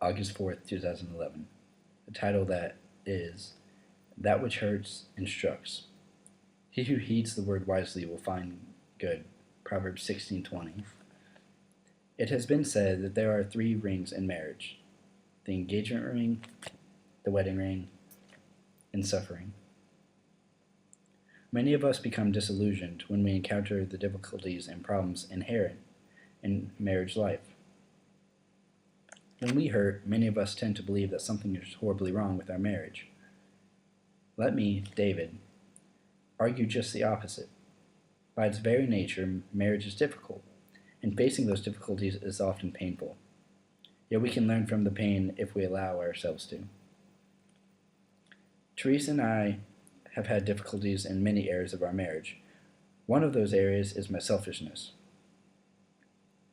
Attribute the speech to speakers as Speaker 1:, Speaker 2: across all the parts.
Speaker 1: August 4th, 2011. A title that is That Which Hurts Instructs. He who heeds the word wisely will find good. Proverbs 16:20. It has been said that there are three rings in marriage: the engagement ring, the wedding ring, and suffering. Many of us become disillusioned when we encounter the difficulties and problems inherent in marriage life. When we hurt, many of us tend to believe that something is horribly wrong with our marriage. Let me, David, argue just the opposite. By its very nature, marriage is difficult, and facing those difficulties is often painful. Yet we can learn from the pain if we allow ourselves to. Teresa and I have had difficulties in many areas of our marriage. One of those areas is my selfishness.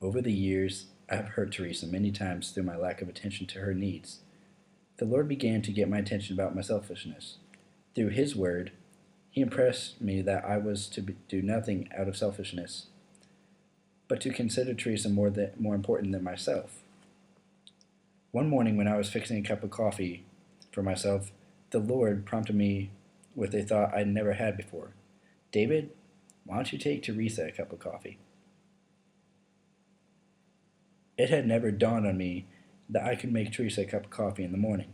Speaker 1: Over the years, I have hurt Teresa many times through my lack of attention to her needs. The Lord began to get my attention about my selfishness. Through His Word, He impressed me that I was to do nothing out of selfishness, but to consider Teresa more important than myself. One morning when I was fixing a cup of coffee for myself, the Lord prompted me with a thought I'd never had before. David, why don't you take Teresa a cup of coffee? It had never dawned on me that I could make Teresa a cup of coffee in the morning.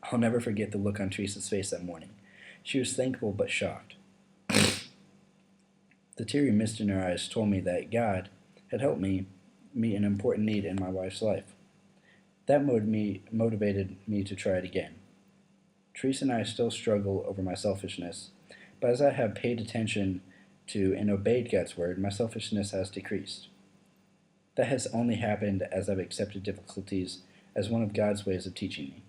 Speaker 1: I'll never forget the look on Teresa's face that morning. She was thankful but shocked. The teary mist in her eyes told me that God had helped me meet an important need in my wife's life. That motivated me to try it again. Teresa and I still struggle over my selfishness, but as I have paid attention to and obeyed God's word, my selfishness has decreased. That has only happened as I've accepted difficulties as one of God's ways of teaching me.